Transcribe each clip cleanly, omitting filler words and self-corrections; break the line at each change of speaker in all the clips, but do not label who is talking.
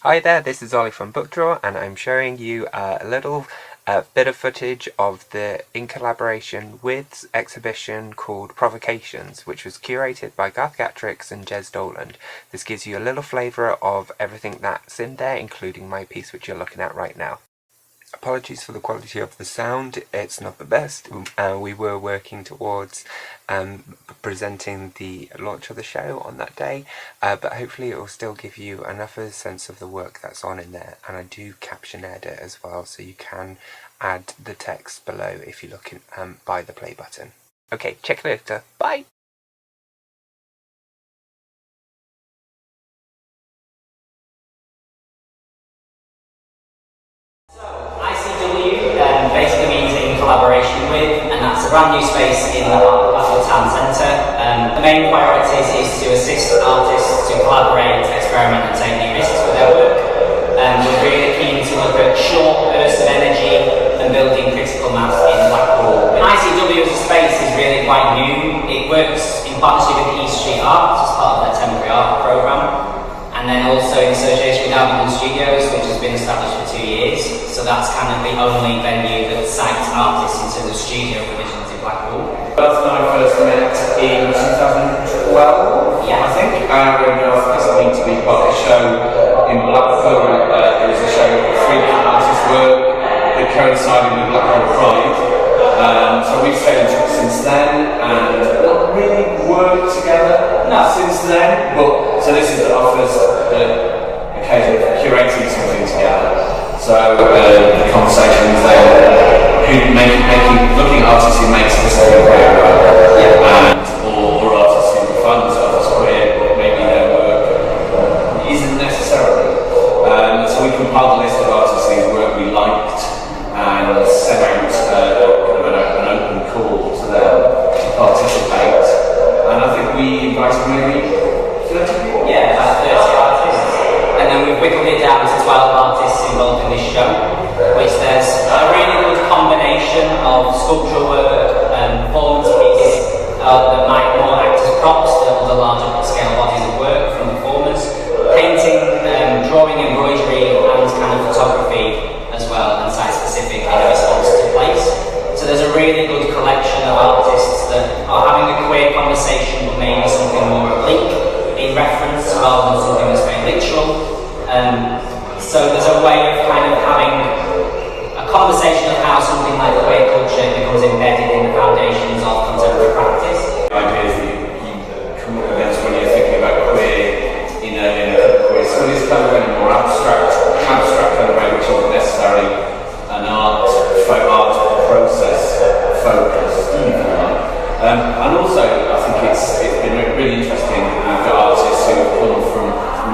Hi there, this is Ollie from Bookdraw, and I'm showing you a little bit of footage of the In Collaboration With exhibition called Provocations, which was curated by Garth Gatrix and Jez Doland. This gives you a little flavour of everything that's in there, including my piece which you're looking at right now. Apologies for the quality of the sound, it's not the best. We were working towards presenting the launch of the show on that day, but hopefully it will still give you enough of a sense of the work that's on in there. And I do caption edit as well, so you can add the text below if you look by the play button. Okay, check you later. Bye!
Basically means in collaboration with, and that's a brand new space in the Blackpool Town Centre. The main priorities is to assist artists to collaborate, experiment and take new risks with their work. We're really keen to look at short bursts of energy and building critical mass in Blackpool. ICW as a space is really quite new. It works in partnership with the East Street Arts as part of their temporary art programme. And then also in association with Abingdon Studios, which has been established for 2 years. So that's kind of the only venue that cites artists into the studio provisions in Blackpool.
Garth and I first met in 2012, I think, when Garth asked me to be part of a show in Blackpool. It was a show of free artist work that coincided with Blackpool Pride. So we've stayed in touch since then and not really worked together since then. But so this is our first occasion of curating something together. So the conversations there, looking at artists who make specific queer work, or artists who find themselves queer, but maybe their work isn't necessarily. So we compiled a list of artists whose work we liked and sent out an open call to them to participate. And I think we invited maybe 30 people.
Yeah, about 30 artists. And then we've whittled it down to 12 artists involved in this show, which there's a really good combination of sculptural work and performance pieces that might more act as props to other larger scale bodies of work from performers, painting, drawing, embroidery and kind of photography as well, and site specific in response to place. So there's a really good collection of artists that are having a queer conversation but maybe something more oblique in reference rather than something that's very literal. So there's a way of kind of having a conversation of how something like queer culture becomes embedded in the foundations of contemporary practice.
Ideas that you come up against when you're thinking about queer in a queer studies kind of in a more abstract kind of way, which isn't necessarily an art process focused. And also I think it's been really interesting that we've got artists who have come from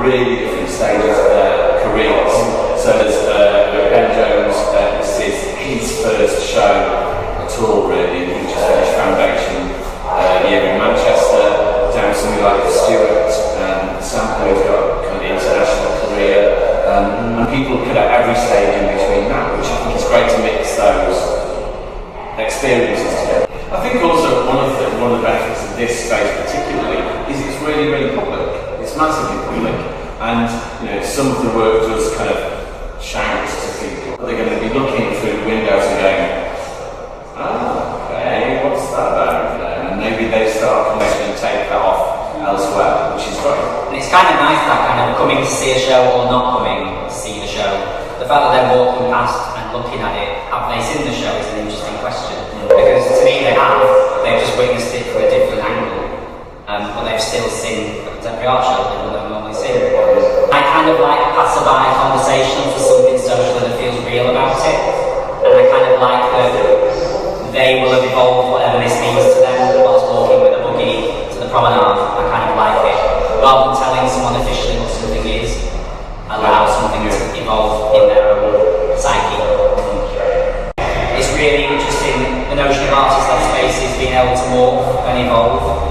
really different stages of their careers. So there's Ben Jones, this is his first show at all really. He just finished Foundation year in Manchester, down to somebody like Stuart Sample, who's got kind of international career, and people could at every stage in between that, which I think is great to mix those experiences together. I think also one of the benefits of this space particularly is it's really, really public. It's massively public, and some of the work does kind of shout to people. They're going to be looking through the windows and going, okay, what's that about? And maybe they start to take that off elsewhere, which is great.
And it's kind of nice that kind of coming to see a show or not coming to see the show. The fact that they're walking past and looking at it, have they seen the show, is an interesting question. Because to me they have, they've just witnessed it from a different angle. But they've still seen a contemporary art show that they've normally seen. I kind of like a passerby conversation for something social that feels real about it. And I kind of like that they will have evolved whatever this means to them whilst walking with a buggy to the promenade. I kind of like it. Rather than telling someone officially what something is, allow something to evolve in their own psyche. It's really interesting, the notion of artist-led spaces being able to morph and evolve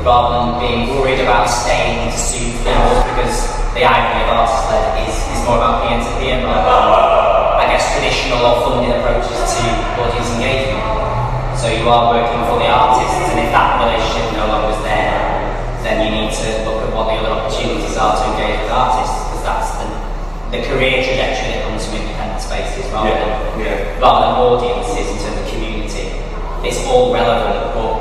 rather than being worried about staying to suit things, because the irony of artist-led is more about peer-to-peer rather than, I guess, traditional or funded approaches to audience engagement. So you are working for the artists, and if that relationship no longer is there, then you need to look at what the other opportunities are to engage with artists, because that's the the career trajectory that comes from independent spaces rather
Yeah.
than audiences in terms of community. It's all relevant, but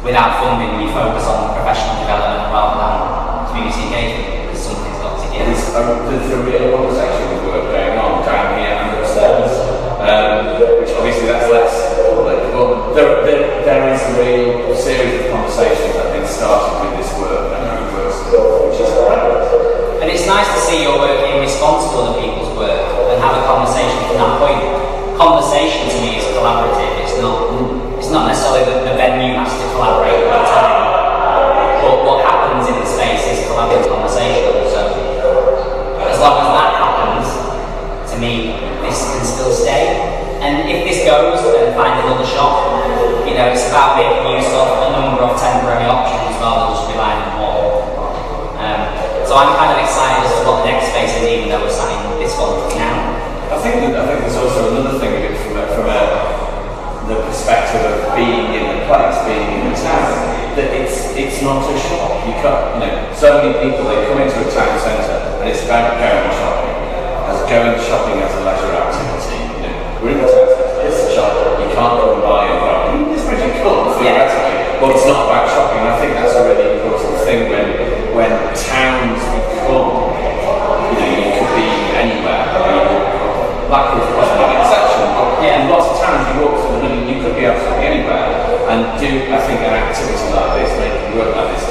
without funding, you focus on professional development rather than community engagement, because something's got to give.
There's a real conversation work going on down here and upstairs, which obviously that's less public, but there is a real series of conversations that have been started with this work and how it works, which is great.
And it's nice to see your work in response to other people's work and have a conversation from that point. Conversation to me is collaborative. It's not necessarily that the venue has to collaborate all the time, but what happens in the space is collaborative conversation. So as long as that happens, to me, this can still stay. And if this goes, then find another shop. You know, it's about making use of a number of temporary options rather than just relying on one. So I'm kind of excited as to what the next space is, even though we're sat in this one now.
I think there's also another thing of it from the perspective of being in the place, being in the town, that it's not a shop. You can't, so many people, they come into a town centre and it's about going shopping as a leisure activity. We're in the town centre, it's a shop, you can't go and buy and buy. It's pretty cool, theoretically, but it's not about shopping. I think that's a really important thing when towns become, you could be anywhere. Blackpool's probably an exception, but in lots of towns you walk through the middle, you could be absolutely anywhere, and I think an activity like this, making work like this,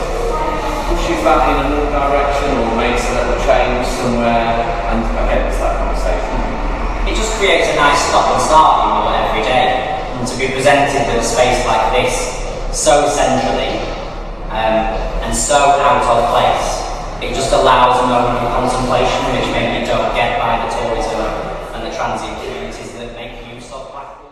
pushes that in another direction or makes a little change somewhere, and again, it's that conversation.
It just creates a nice stop and start in your every day, and to be presented with a space like this, so centrally, and so out of place, it just allows a moment of contemplation which maybe you don't get by the tourism and the transient communities that make use of Blackpool.